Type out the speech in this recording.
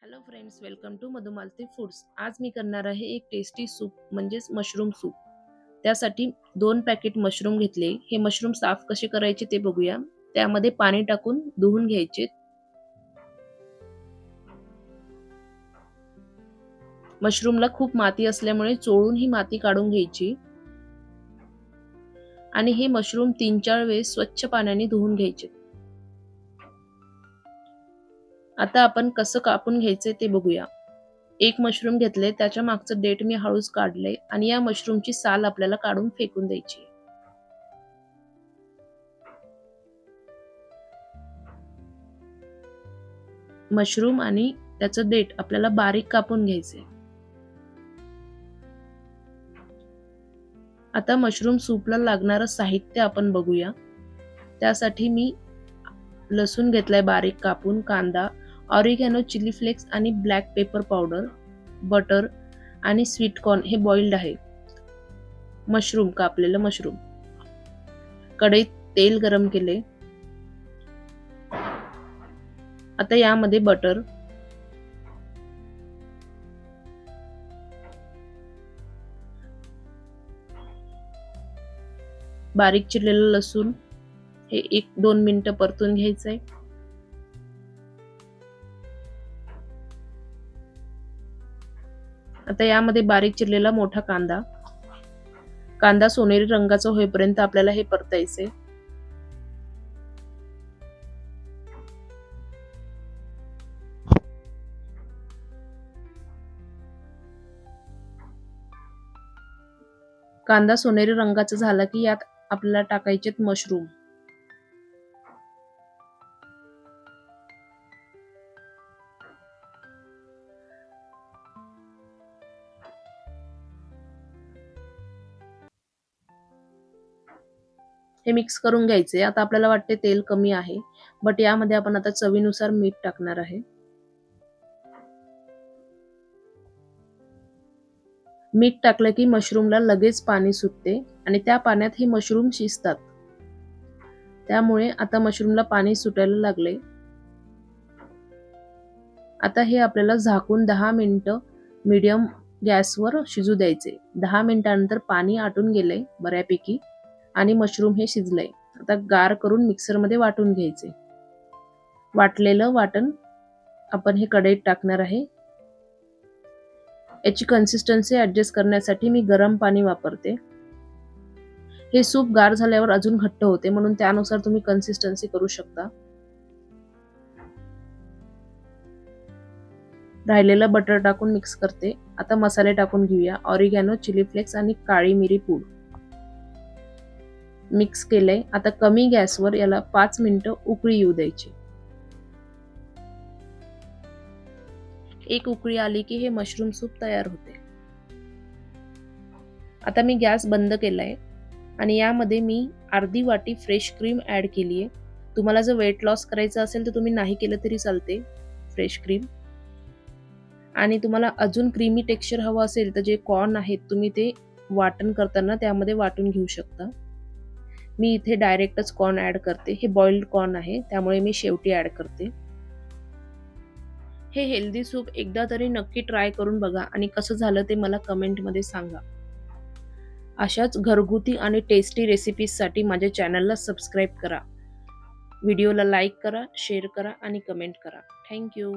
Hello friends, welcome to Madhumalati foods. आज मी करणार आहे एक टेस्टी सूप म्हणजेच मशरूम सूप. त्यासाठी 2 पॅकेट मशरूम घेतले. हे मशरूम साफ कसे करायचे ते बघूया. त्यामध्ये पाणी टाकून धुवून घ्यायचे. मशरूमला खूप माती असल्यामुळे चोळून ही माती काढून घ्यायची आणि हे मशरूम 3-4 वेळेस स्वच्छ पाण्याने धुवून घ्यायचे. आता आपण कसं कापून घ्यायचे ते बघूया. एक मशरूम घेतले, त्याच्या मागचं देठ मी हळूच काढले आणि या मशरूमची साल आपल्याला काढून फेकून द्यायची. मशरूम आणि त्याचं देठ आपल्याला बारीक कापून घ्यायचे. आता मशरूम सूपला लागणारं साहित्य आपण बघूया. त्यासाठी मी लसूण घेतलाय बारीक कापून, कांदा, ऑरिगॅनो, चिली फ्लेक्स आणि ब्लॅक पेपर पावडर, बटर आणि स्वीट कॉर्न हे बॉइल्ड आहे. मशरूम, कापलेलं मशरूम. कढईत तेल गरम केले. आता यामध्ये बटर, बारीक चिरलेलं लसूण हे 1-2 मिनिटं परतून घ्यायचंय. आता यामध्ये बारीक चिरलेला मोठा कांदा. कांदा सोनेरी रंगाचा होईपर्यंत आपल्याला हे परतायचे. कांदा सोनेरी रंगाचा झाला की यात आपल्याला टाकायचेत मशरूम. हे मिक्स करून घ्यायचे. आता आपल्याला वाटते तेल कमी आहे, बट यामध्ये आपण आता चवीनुसार मीठ टाकणार आहे. मीठ टाकलं की मशरूमला लगेच पाणी सुटते आणि त्या पाण्यात हे मशरूम शिजतात. त्यामुळे आता मशरूमला पाणी सुटायला लागले. आता हे आपल्याला झाकून 10 मिनिटं मीडियम गॅसवर शिजू द्यायचे. 10 मिनिटांनंतर पाणी आटून गेले बऱ्यापैकी आणि मशरूम हे शिजलंय. आता गार करून मिक्सरमध्ये वाटून घ्यायचे. वाटलेलं वाटण आपण हे कढईत टाकणार आहे. याची कन्सिस्टन्सी ऍडजस्ट करण्यासाठी मी गरम पाणी वापरते. हे सूप गार झाल्यावर अजून घट्ट होते, म्हणून त्यानुसार तुम्ही कन्सिस्टन्सी करू शकता. राहिलेलं बटर टाकून मिक्स करते. आता मसाले टाकून घेऊया. ऑरिगॅनो, चिली फ्लेक्स आणि काळी मिरी पूड मिक्स केलंय. आता कमी गॅसवर याला 5 मिनिटं उकळी येऊ द्यायची. एक उकळी आली की हे मशरूम सूप तयार होते. आता मी गॅस बंद केलाय आणि यामध्ये मी अर्धी वाटी फ्रेश क्रीम ऍड केली आहे. तुम्हाला जर वेट लॉस करायचं असेल तर तुम्ही नाही केलं तरी चालते फ्रेश क्रीम. आणि तुम्हाला अजून क्रीमी टेक्स्चर हवं असेल तर जे कॉर्न आहेत तुम्ही ते वाटण करताना त्यामध्ये वाटून घेऊ शकता. मी इथे डायरेक्टच कॉर्न ऍड करते. हे बॉइल्ड कॉर्न आहे, त्यामुळे मी शेवटी ऍड करते. हे हेल्दी सूप एकदा तरी नक्की ट्राय करून बघा आणि कसं झालं ते मला कमेंटमध्ये सांगा. अशाच घरगुती आणि टेस्टी रेसिपीजसाठी माझ्या चॅनलला सबस्क्राईब करा. व्हिडिओला लाईक करा, शेअर करा आणि कमेंट करा. Thank you.